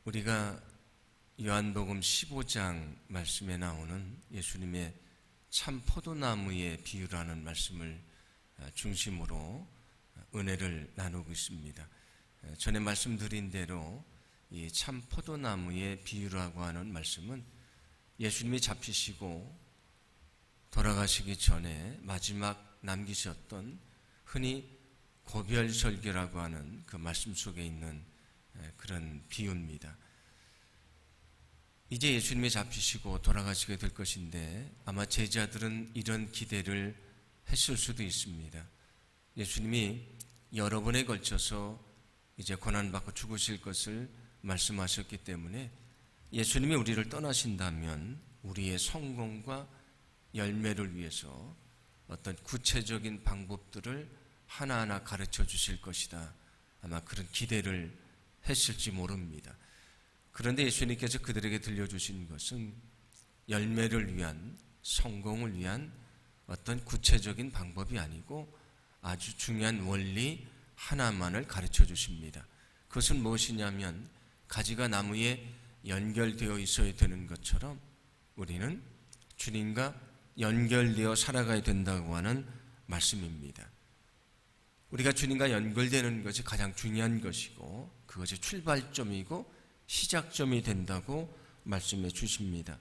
우리가 요한복음 15장 말씀에 나오는 예수님의 참 포도나무의 비유라는 말씀을 중심으로 은혜를 나누고 있습니다. 전에 말씀드린 대로 이 참 포도나무의 비유라고 하는 말씀은 예수님이 잡히시고 돌아가시기 전에 마지막 남기셨던 흔히 고별설교라고 하는 그 말씀 속에 있는 그런 비유입니다. 이제 예수님이 잡히시고 돌아가시게 될 것인데 아마 제자들은 이런 기대를 했을 수도 있습니다. 예수님이 여러 번에 걸쳐서 이제 고난받고 죽으실 것을 말씀하셨기 때문에 예수님이 우리를 떠나신다면 우리의 성공과 열매를 위해서 어떤 구체적인 방법들을 하나하나 가르쳐 주실 것이다. 아마 그런 기대를 했을지 모릅니다. 그런데 예수님께서 그들에게 들려주신 것은 열매를 위한, 성공을 위한 어떤 구체적인 방법이 아니고 아주 중요한 원리 하나만을 가르쳐 주십니다. 그것은 무엇이냐면 가지가 나무에 연결되어 있어야 되는 것처럼 우리는 주님과 연결되어 살아가야 된다고 하는 말씀입니다. 우리가 주님과 연결되는 것이 가장 중요한 것이고 그것이 출발점이고 시작점이 된다고 말씀해 주십니다.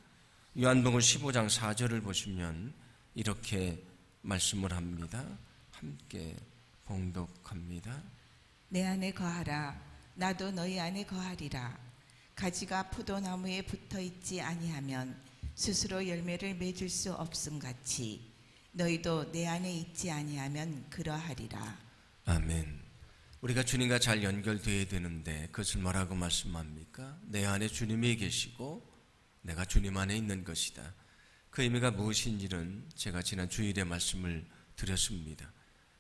요한복음 15장 4절을 보시면 이렇게 말씀을 합니다. 함께 봉독합니다. 내 안에 거하라. 나도 너희 안에 거하리라. 가지가 포도나무에 붙어 있지 아니하면 스스로 열매를 맺을 수 없음같이 너희도 내 안에 있지 아니하면 그러하리라. 아멘. 우리가 주님과 잘 연결되어야 되는데 그것을 뭐라고 말씀합니까? 내 안에 주님이 계시고 내가 주님 안에 있는 것이다. 그 의미가 무엇인지는 제가 지난 주일에 말씀을 드렸습니다.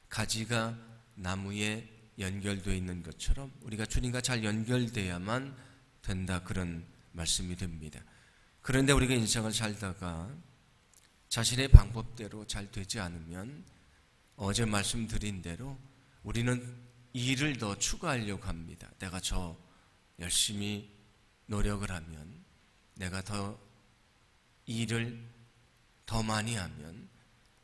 가지가 나무에 연결되어 있는 것처럼 우리가 주님과 잘 연결돼야만 된다, 그런 말씀이 됩니다. 그런데 우리가 인생을 살다가 자신의 방법대로 잘 되지 않으면 어제 말씀드린 대로 우리는 일을 더 추가하려고 합니다. 내가 저 열심히 노력을 하면, 내가 더 일을 더 많이 하면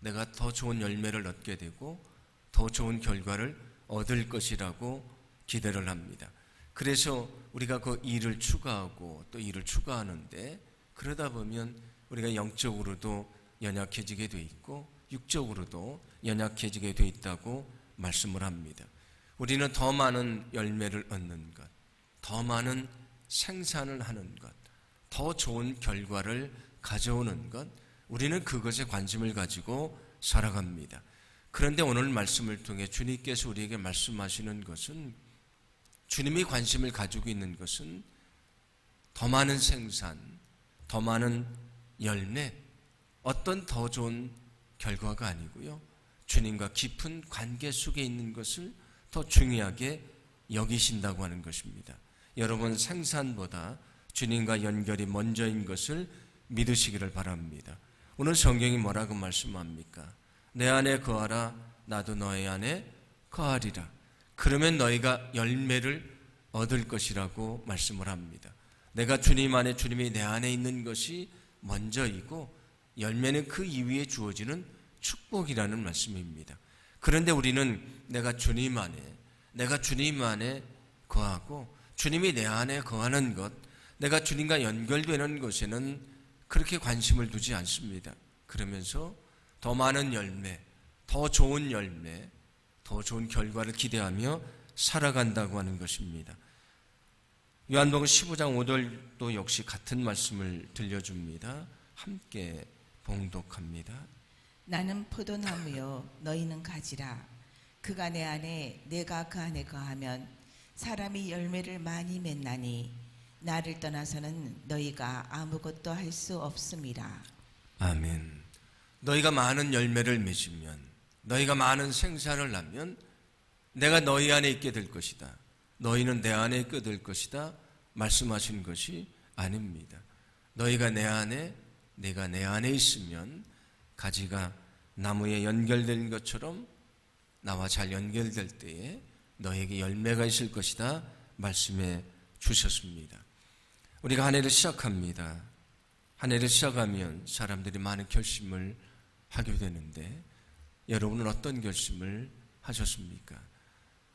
내가 더 좋은 열매를 얻게 되고 더 좋은 결과를 얻을 것이라고 기대를 합니다. 그래서 우리가 그 일을 추가하고 또 일을 추가하는데 그러다 보면 우리가 영적으로도 연약해지게 돼 있고 육적으로도 연약해지게 돼 있다고 말씀을 합니다. 우리는 더 많은 열매를 얻는 것, 더 많은 생산을 하는 것, 더 좋은 결과를 가져오는 것, 우리는 그것에 관심을 가지고 살아갑니다. 그런데 오늘 말씀을 통해 주님께서 우리에게 말씀하시는 것은, 주님이 관심을 가지고 있는 것은 더 많은 생산, 더 많은 열매, 어떤 더 좋은 결과가 아니고요, 주님과 깊은 관계 속에 있는 것을 더 중요하게 여기신다고 하는 것입니다. 여러분, 생산보다 주님과 연결이 먼저인 것을 믿으시기를 바랍니다. 오늘 성경이 뭐라고 말씀합니까? 내 안에 거하라. 나도 너희 안에 거하리라. 그러면 너희가 열매를 얻을 것이라고 말씀을 합니다. 내가 주님 안에, 주님이 내 안에 있는 것이 먼저이고 열매는 그 이후에 주어지는 축복이라는 말씀입니다. 그런데 우리는 내가 주님 안에 거하고 주님이 내 안에 거하는 것, 내가 주님과 연결되는 것에는 그렇게 관심을 두지 않습니다. 그러면서 더 많은 열매, 더 좋은 열매, 더 좋은 결과를 기대하며 살아간다고 하는 것입니다. 요한복음 15장 5절도 역시 같은 말씀을 들려줍니다. 함께 봉독합니다. 나는 포도나무요 너희는 가지라. 그가 내 안에 내가 그 안에 거하면 사람이 열매를 많이 맺나니 나를 떠나서는 너희가 아무것도 할 수 없음이라. 아멘. 너희가 많은 열매를 맺으면, 너희가 많은 생산을 하면 내가 너희 안에 있게 될 것이다, 너희는 내 안에 있게 될 것이다 말씀하신 것이 아닙니다. 너희가 내 안에, 내가 내 안에 있으면 가지가 나무에 연결된 것처럼 나와 잘 연결될 때에 너에게 열매가 있을 것이다 말씀해 주셨습니다. 우리가 한 해를 시작합니다. 한 해를 시작하면 사람들이 많은 결심을 하게 되는데 여러분은 어떤 결심을 하셨습니까?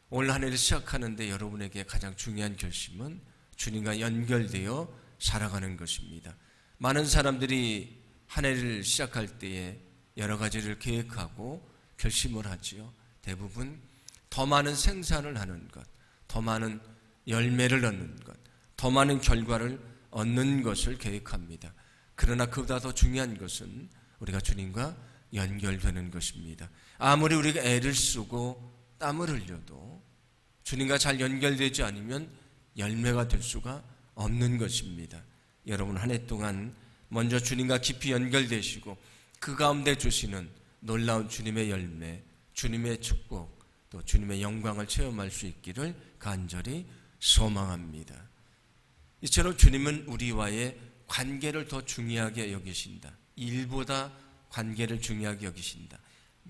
올 한 해를 시작하는데 여러분에게 가장 중요한 결심은 주님과 연결되어 살아가는 것입니다. 많은 사람들이 한 해를 시작할 때에 여러 가지를 계획하고 결심을 하지요. 대부분 더 많은 생산을 하는 것, 더 많은 열매를 얻는 것, 더 많은 결과를 얻는 것을 계획합니다. 그러나 그보다 더 중요한 것은 우리가 주님과 연결되는 것입니다. 아무리 우리가 애를 쓰고 땀을 흘려도 주님과 잘 연결되지 않으면 열매가 될 수가 없는 것입니다. 여러분 한 해 동안 먼저 주님과 깊이 연결되시고 그 가운데 주시는 놀라운 주님의 열매, 주님의 축복, 또 주님의 영광을 체험할 수 있기를 간절히 소망합니다. 이처럼 주님은 우리와의 관계를 더 중요하게 여기신다. 일보다 관계를 중요하게 여기신다.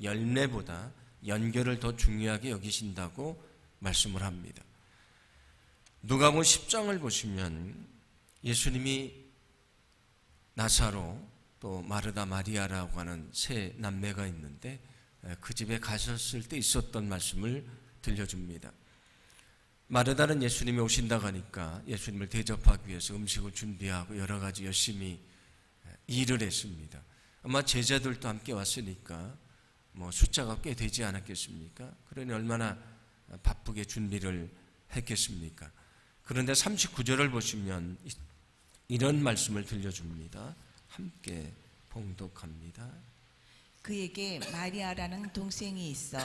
열매보다 연결을 더 중요하게 여기신다고 말씀을 합니다. 누가복음 10장을 보시면 예수님이 나사로 또 마르다 마리아라고 하는 세 남매가 있는데 그 집에 가셨을 때 있었던 말씀을 들려줍니다. 마르다는 예수님이 오신다고 하니까 예수님을 대접하기 위해서 음식을 준비하고 여러 가지 열심히 일을 했습니다. 아마 제자들도 함께 왔으니까 숫자가 꽤 되지 않았겠습니까? 그러니 얼마나 바쁘게 준비를 했겠습니까? 그런데 39절을 보시면 이런 말씀을 들려줍니다. 함께 봉독합니다. 그에게 마리아라는 동생이 있어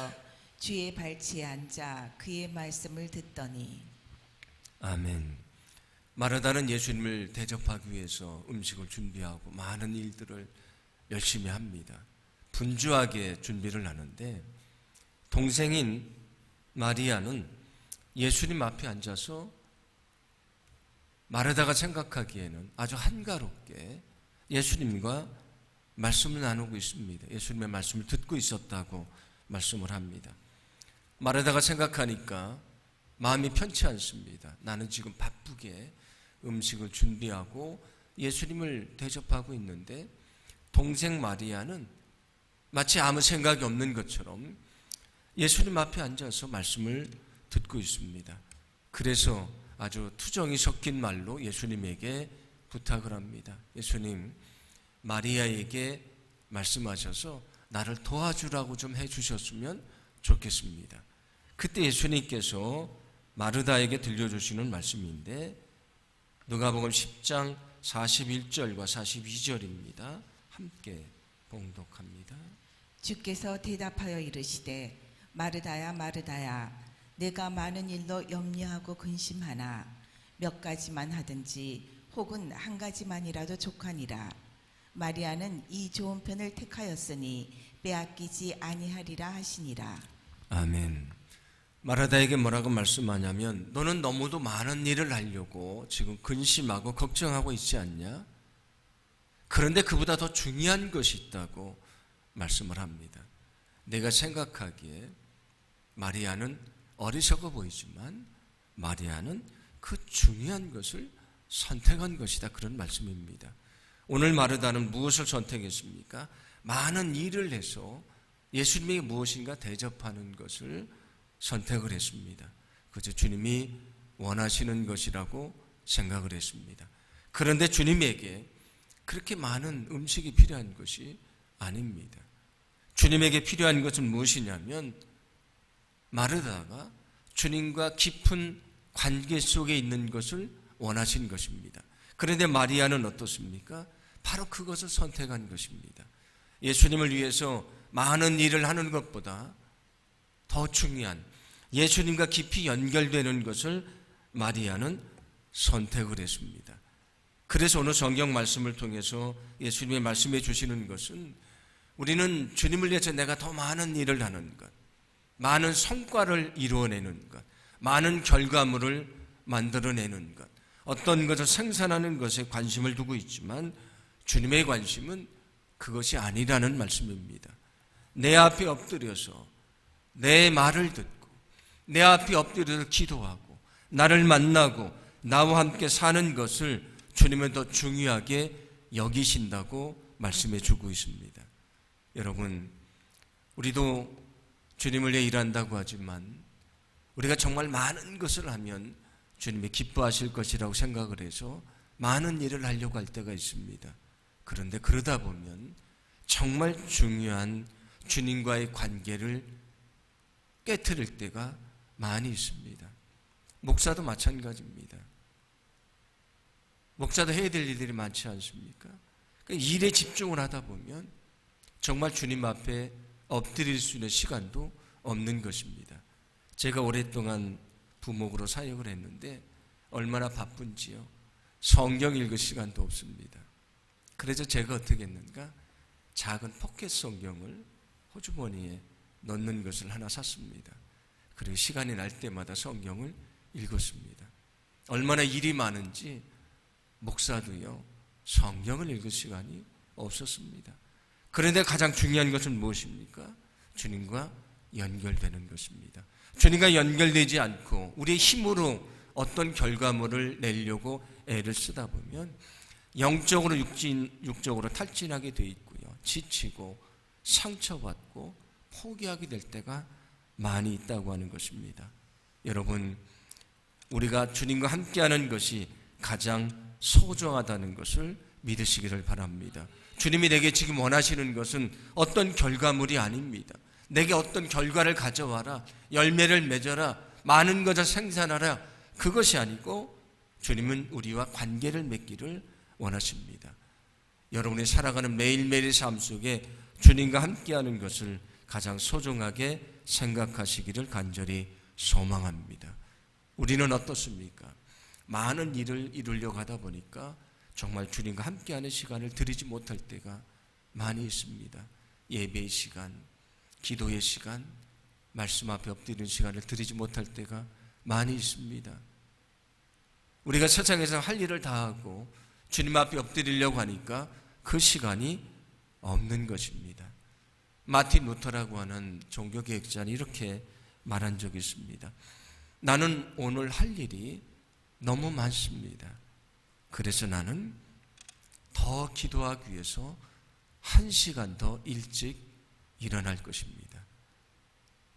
주의 발치에 앉아 그의 말씀을 듣더니. 아멘. 마르다는 예수님을 대접하기 위해서 음식을 준비하고 많은 일들을 열심히 합니다. 분주하게 준비를 하는데 동생인 마리아는 예수님 앞에 앉아서 마르다가 생각하기에는 아주 한가롭게 예수님과 말씀을 나누고 있습니다. 예수님의 말씀을 듣고 있었다고 말씀을 합니다. 마르다가 생각하니까 마음이 편치 않습니다. 나는 지금 바쁘게 음식을 준비하고 예수님을 대접하고 있는데 동생 마리아는 마치 아무 생각이 없는 것처럼 예수님 앞에 앉아서 말씀을 듣고 있습니다. 그래서 아주 투정이 섞인 말로 예수님에게 부탁을 합니다. 예수님, 마리아에게 말씀하셔서 나를 도와주라고 좀 해주셨으면 좋겠습니다. 그때 예수님께서 마르다에게 들려주시는 말씀인데 누가복음 10장 41절과 42절입니다. 함께 봉독합니다. 주께서 대답하여 이르시되 마르다야 마르다야 내가 많은 일로 염려하고 근심하나 몇 가지만 하든지 혹은 한 가지만이라도 족하니라. 마리아는 이 좋은 편을 택하였으니 빼앗기지 아니하리라 하시니라. 아멘. 마르다에게 뭐라고 말씀하냐면 너는 너무도 많은 일을 하려고 지금 근심하고 걱정하고 있지 않냐? 그런데 그보다 더 중요한 것이 있다고 말씀을 합니다. 내가 생각하기에 마리아는 어리석어 보이지만 마리아는 그 중요한 것을 선택한 것이다. 그런 말씀입니다. 오늘 마르다는 무엇을 선택했습니까? 많은 일을 해서 예수님에게 무엇인가 대접하는 것을 선택을 했습니다. 그저 주님이 원하시는 것이라고 생각을 했습니다. 그런데 주님에게 그렇게 많은 음식이 필요한 것이 아닙니다. 주님에게 필요한 것은 무엇이냐면 마르다가 주님과 깊은 관계 속에 있는 것을 원하신 것입니다. 그런데 마리아는 어떻습니까? 바로 그것을 선택한 것입니다. 예수님을 위해서 많은 일을 하는 것보다 더 중요한 예수님과 깊이 연결되는 것을 마리아는 선택을 했습니다. 그래서 오늘 성경 말씀을 통해서 예수님이 말씀해 주시는 것은 우리는 주님을 위해서 내가 더 많은 일을 하는 것, 많은 성과를 이루어내는 것, 많은 결과물을 만들어내는 것, 어떤 것을 생산하는 것에 관심을 두고 있지만 주님의 관심은 그것이 아니라는 말씀입니다. 내 앞에 엎드려서 내 말을 듣고 내 앞에 엎드려서 기도하고 나를 만나고 나와 함께 사는 것을 주님은 더 중요하게 여기신다고 말씀해 주고 있습니다. 여러분, 우리도 주님을 위해 일한다고 하지만 우리가 정말 많은 것을 하면 주님이 기뻐하실 것이라고 생각을 해서 많은 일을 하려고 할 때가 있습니다. 그런데 그러다 보면 정말 중요한 주님과의 관계를 깨트릴 때가 많이 있습니다. 목사도 마찬가지입니다. 목사도 해야 될 일들이 많지 않습니까? 일에 집중을 하다 보면 정말 주님 앞에 엎드릴 수 있는 시간도 없는 것입니다. 제가 오랫동안 부목으로 사역을 했는데 얼마나 바쁜지요. 성경 읽을 시간도 없습니다. 그래서 제가 어떻게 했는가? 작은 포켓 성경을 호주머니에 넣는 것을 하나 샀습니다. 그리고 시간이 날 때마다 성경을 읽었습니다. 얼마나 일이 많은지 목사도요, 성경을 읽을 시간이 없었습니다. 그런데 가장 중요한 것은 무엇입니까? 주님과 연결되는 것입니다. 주님과 연결되지 않고 우리의 힘으로 어떤 결과물을 내려고 애를 쓰다 보면 영적으로 육적으로 탈진하게 돼 있고요. 지치고 상처받고 포기하게 될 때가 많이 있다고 하는 것입니다. 여러분, 우리가 주님과 함께하는 것이 가장 소중하다는 것을 믿으시기를 바랍니다. 주님이 내게 지금 원하시는 것은 어떤 결과물이 아닙니다. 내게 어떤 결과를 가져와라, 열매를 맺어라, 많은 것을 생산하라, 그것이 아니고 주님은 우리와 관계를 맺기를 원하십니다. 여러분이 살아가는 매일매일의 삶 속에 주님과 함께하는 것을 가장 소중하게 생각하시기를 간절히 소망합니다. 우리는 어떻습니까? 많은 일을 이루려고 하다 보니까 정말 주님과 함께하는 시간을 드리지 못할 때가 많이 있습니다. 예배의 시간, 기도의 시간, 말씀 앞에 엎드리는 시간을 드리지 못할 때가 많이 있습니다. 우리가 세상에서 할 일을 다 하고 주님 앞에 엎드리려고 하니까 그 시간이 없는 것입니다. 마틴 루터라고 하는 종교개혁자는 이렇게 말한 적이 있습니다. 나는 오늘 할 일이 너무 많습니다. 그래서 나는 더 기도하기 위해서 1시간 더 일찍 일어날 것입니다.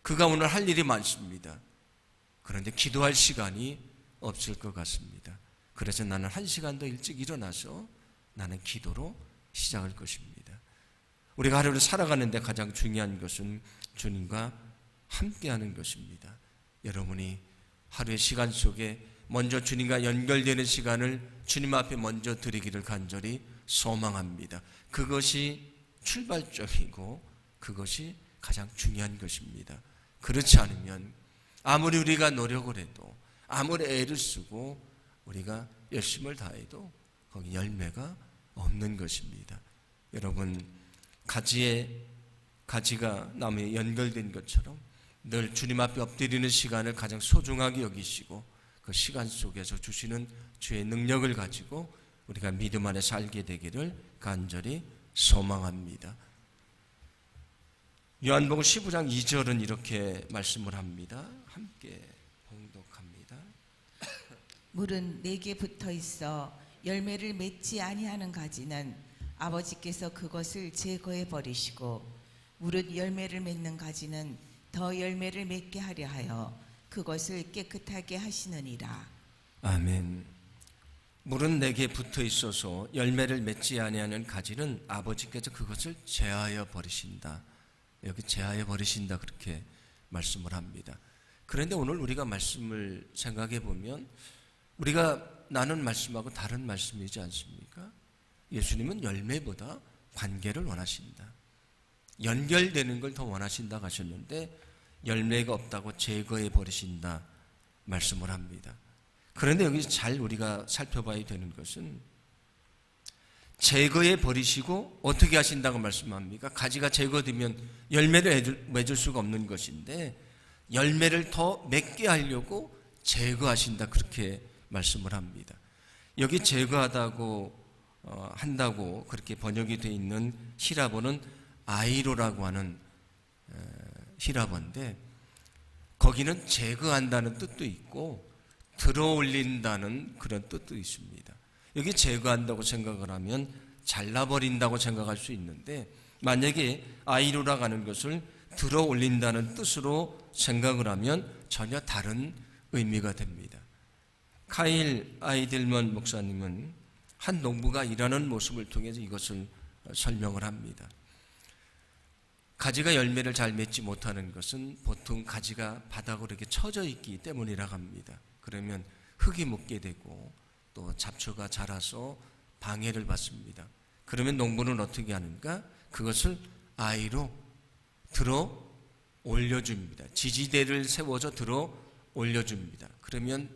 그가 오늘 할 일이 많습니다. 그런데 기도할 시간이 없을 것 같습니다. 그래서 나는 1시간 더 일찍 일어나서 나는 기도로 시작할 것입니다. 우리가 하루를 살아가는데 가장 중요한 것은 주님과 함께하는 것입니다. 여러분이 하루의 시간 속에 먼저 주님과 연결되는 시간을 주님 앞에 먼저 드리기를 간절히 소망합니다. 그것이 출발점이고 그것이 가장 중요한 것입니다. 그렇지 않으면 아무리 우리가 노력을 해도 아무리 애를 쓰고 우리가 열심을 다해도 거기 열매가 없는 것입니다. 여러분, 가지가 나무에 연결된 것처럼 늘 주님 앞에 엎드리는 시간을 가장 소중하게 여기시고 그 시간 속에서 주시는 주의 능력을 가지고 우리가 믿음 안에 살게 되기를 간절히 소망합니다. 요한복음 15장 2절은 이렇게 말씀을 합니다. 함께 봉독합니다. 물은 내게 붙어 있어 열매를 맺지 아니하는 가지는 아버지께서 그것을 제거해 버리시고 무릇 열매를 맺는 가지는 더 열매를 맺게 하려 하여 그것을 깨끗하게 하시느니라. 아멘. 물은 내게 붙어 있어서 열매를 맺지 아니하는 가지는 아버지께서 그것을 제하여 버리신다. 여기 제하여 버리신다 그렇게 말씀을 합니다. 그런데 오늘 우리가 말씀을 생각해 보면 우리가 나눈 말씀하고 다른 말씀이지 않습니까? 예수님은 열매보다 관계를 원하신다. 연결되는 걸 더 원하신다고 하셨는데 열매가 없다고 제거해 버리신다 말씀을 합니다. 그런데 여기서 잘 우리가 살펴봐야 되는 것은 제거해 버리시고 어떻게 하신다고 말씀합니까? 가지가 제거되면 열매를 맺을 수가 없는 것인데 열매를 더 맺게 하려고 제거하신다 그렇게 말씀을 합니다. 여기 제거하다고 한다고 그렇게 번역이 되어 있는 히라보는 아이로라고 하는 히라보인데 거기는 제거한다는 뜻도 있고 들어올린다는 그런 뜻도 있습니다. 여기 제거한다고 생각을 하면 잘라버린다고 생각할 수 있는데, 만약에 아이로라 하는 것을 들어 올린다는 뜻으로 생각을 하면 전혀 다른 의미가 됩니다. 카일 아이들먼 목사님은 한 농부가 일하는 모습을 통해서 이것을 설명을 합니다. 가지가 열매를 잘 맺지 못하는 것은 보통 가지가 바닥으로 이렇게 처져 있기 때문이라고 합니다. 그러면 흙이 묻게 되고 또 잡초가 자라서 방해를 받습니다. 그러면 농부는 어떻게 하는가? 그것을 아이로 들어 올려줍니다. 지지대를 세워서 들어 올려줍니다. 그러면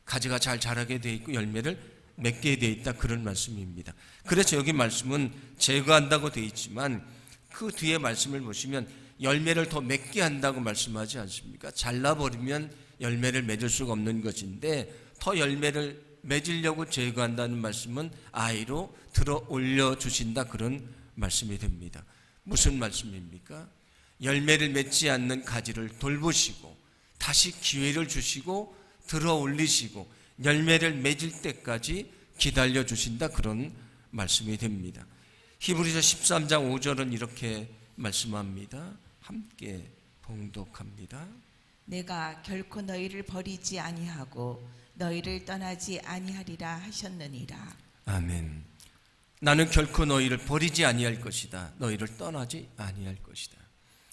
가지가 잘 자라게 돼 있고 열매를 맺게 돼 있다, 그런 말씀입니다. 그래서 여기 말씀은 제거한다고 돼 있지만 그 뒤에 말씀을 보시면 열매를 더 맺게 한다고 말씀하지 않습니까? 잘라버리면 열매를 맺을 수가 없는 것인데 더 열매를 맺으려고 제거한다는 말씀은 아이로 들어 올려주신다, 그런 말씀이 됩니다. 무슨 말씀입니까? 열매를 맺지 않는 가지를 돌보시고 다시 기회를 주시고 들어 올리시고 열매를 맺을 때까지 기다려 주신다, 그런 말씀이 됩니다. 히브리서 13장 5절은 이렇게 말씀합니다. 함께 봉독합니다. 내가 결코 너희를 버리지 아니하고 너희를 떠나지 아니하리라 하셨느니라. 아멘. 나는 결코 너희를 버리지 아니할 것이다. 너희를 떠나지 아니할 것이다.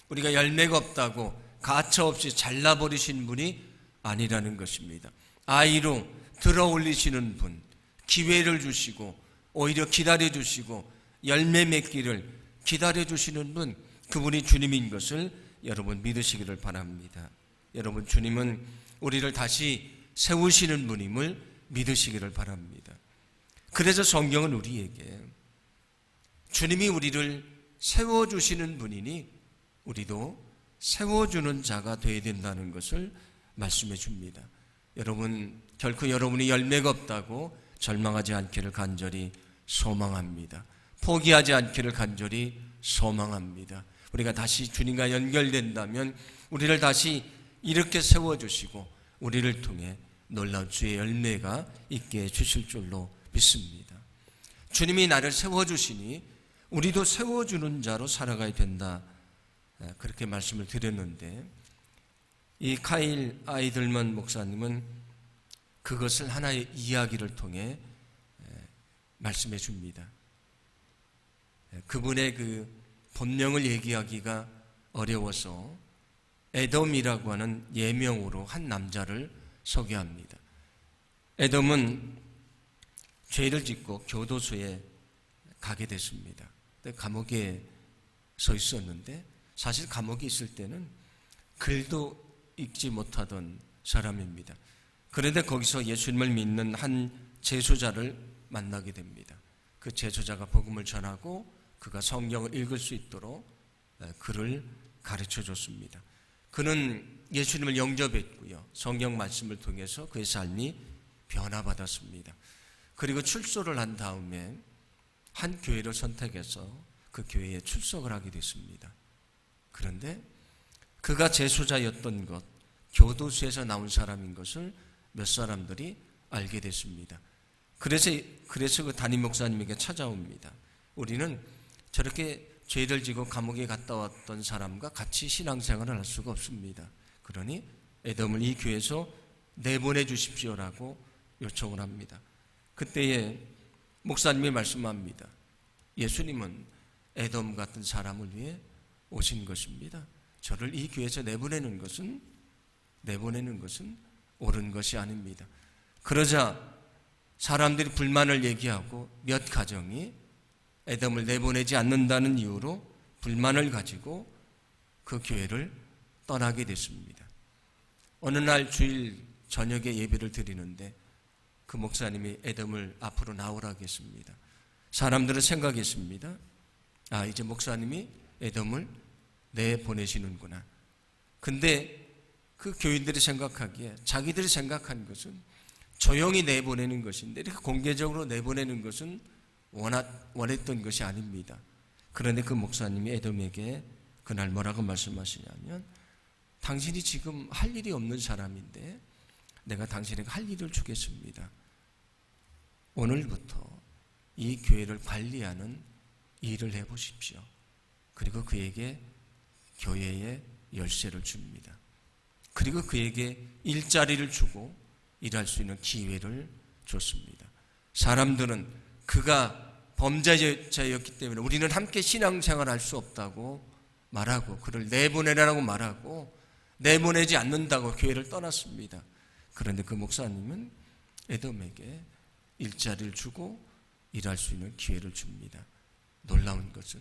우리가 열매가 없다고 가차없이 잘라버리신 분이 아니라는 것입니다. 아이로 들어 올리시는 분, 기회를 주시고 오히려 기다려 주시고 열매 맺기를 기다려 주시는 분, 그분이 주님인 것을 여러분 믿으시기를 바랍니다. 여러분, 주님은 우리를 다시 세우시는 분임을 믿으시기를 바랍니다. 그래서 성경은 우리에게 주님이 우리를 세워주시는 분이니 우리도 세워주는 자가 되어야 된다는 것을 말씀해 줍니다. 여러분, 결코 여러분이 열매가 없다고 절망하지 않기를 간절히 소망합니다. 포기하지 않기를 간절히 소망합니다. 우리가 다시 주님과 연결된다면 우리를 다시 이렇게 세워주시고 우리를 통해 놀라운 주의 열매가 있게 해주실 줄로 믿습니다. 주님이 나를 세워주시니 우리도 세워주는 자로 살아가야 된다, 그렇게 말씀을 드렸는데, 이 카일 아이들먼 목사님은 그것을 하나의 이야기를 통해 말씀해 줍니다. 그분의 그 본명을 얘기하기가 어려워서 에돔이라고 하는 예명으로 한 남자를 소개합니다. 에돔은 죄를 짓고 교도소에 가게 됐습니다. 감옥에 서 있었는데 사실 감옥에 있을 때는 글도 읽지 못하던 사람입니다. 그런데 거기서 예수님을 믿는 한 제소자를 만나게 됩니다. 그 제소자가 복음을 전하고 그가 성경을 읽을 수 있도록 그를 가르쳐 줬습니다. 그는 예수님을 영접했고요, 성경 말씀을 통해서 그의 삶이 변화받았습니다. 그리고 출소를 한 다음에 한 교회를 선택해서 그 교회에 출석을 하게 됐습니다. 그런데 그가 제소자였던 것, 교도소에서 나온 사람인 것을 몇 사람들이 알게 됐습니다. 그래서 그 담임 목사님에게 찾아옵니다. 우리는 저렇게 죄를 지고 감옥에 갔다 왔던 사람과 같이 신앙생활을 할 수가 없습니다. 그러니 에돔을 이 교회에서 내보내 주십시오라고 요청을 합니다. 그때에 목사님이 말씀합니다. 예수님은 에돔 같은 사람을 위해 오신 것입니다. 저를 이 교회에서 내보내는 것은 옳은 것이 아닙니다. 그러자 사람들이 불만을 얘기하고 몇 가정이 에돔을 내보내지 않는다는 이유로 불만을 가지고 그 교회를 떠나게 됐습니다. 어느 날 주일 저녁에 예배를 드리는데 그 목사님이 에돔을 앞으로 나오라고 했습니다. 사람들은 생각했습니다. 아, 이제 목사님이 에돔을 내보내시는구나. 근데 그 교인들이 생각하기에 자기들이 생각한 것은 조용히 내보내는 것인데 이렇게 공개적으로 내보내는 것은 원했던 것이 아닙니다. 그런데 그 목사님이 에돔에게 그날 뭐라고 말씀하시냐면, 당신이 지금 할 일이 없는 사람인데 내가 당신에게 할 일을 주겠습니다. 오늘부터 이 교회를 관리하는 일을 해보십시오. 그리고 그에게 교회의 열쇠를 줍니다. 그리고 그에게 일자리를 주고 일할 수 있는 기회를 줬습니다. 사람들은 그가 범죄자였기 때문에 우리는 함께 신앙생활을 할 수 없다고 말하고 그를 내보내라고 말하고 내보내지 않는다고 교회를 떠났습니다. 그런데 그 목사님은 에돔에게 일자리를 주고 일할 수 있는 기회를 줍니다. 놀라운 것은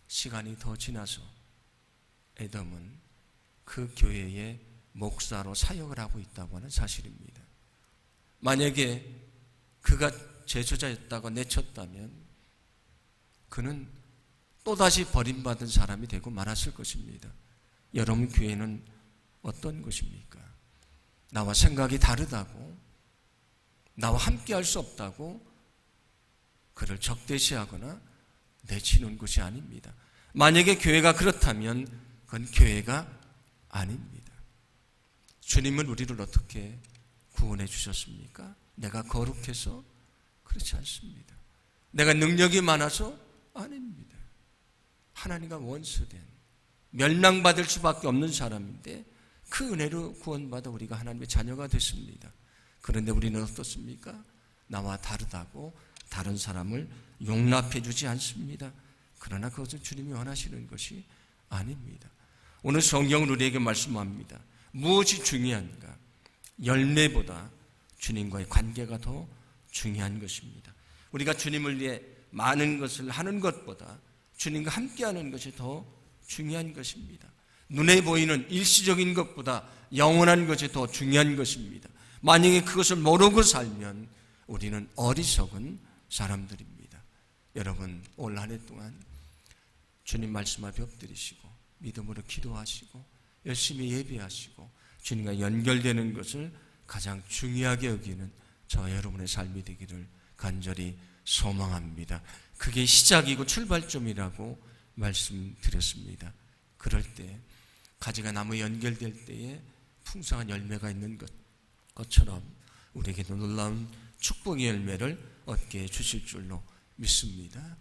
시간이 더 지나서 에돔은 그 교회의 목사로 사역을 하고 있다고 하는 사실입니다. 만약에 그가 제초자였다고 내쳤다면 그는 또다시 버림받은 사람이 되고 말았을 것입니다. 여러분 교회는 어떤 것입니까? 나와 생각이 다르다고, 나와 함께 할 수 없다고 그를 적대시하거나 내치는 것이 아닙니다. 만약에 교회가 그렇다면 그건 교회가 아닙니다. 주님은 우리를 어떻게 구원해 주셨습니까? 내가 거룩해서? 그렇지 않습니다. 내가 능력이 많아서? 아닙니다. 하나님과 원수된 멸망받을 수밖에 없는 사람인데 그 은혜로 구원받아 우리가 하나님의 자녀가 됐습니다. 그런데 우리는 어떻습니까? 나와 다르다고 다른 사람을 용납해 주지 않습니다. 그러나 그것은 주님이 원하시는 것이 아닙니다. 오늘 성경은 우리에게 말씀합니다. 무엇이 중요한가? 열매보다 주님과의 관계가 더 중요한 것입니다. 우리가 주님을 위해 많은 것을 하는 것보다 주님과 함께하는 것이 더 중요한 것입니다. 눈에 보이는 일시적인 것보다 영원한 것이 더 중요한 것입니다. 만약에 그것을 모르고 살면 우리는 어리석은 사람들입니다. 여러분 올 한 해 동안 주님 말씀 앞에 엎드리시고 믿음으로 기도하시고 열심히 예배하시고 주님과 연결되는 것을 가장 중요하게 여기는 저와 여러분의 삶이 되기를 간절히 소망합니다. 그게 시작이고 출발점이라고 말씀드렸습니다. 그럴 때 가지가 나무에 연결될 때에 풍성한 열매가 있는 것처럼 우리에게도 놀라운 축복의 열매를 얻게 해주실 줄로 믿습니다.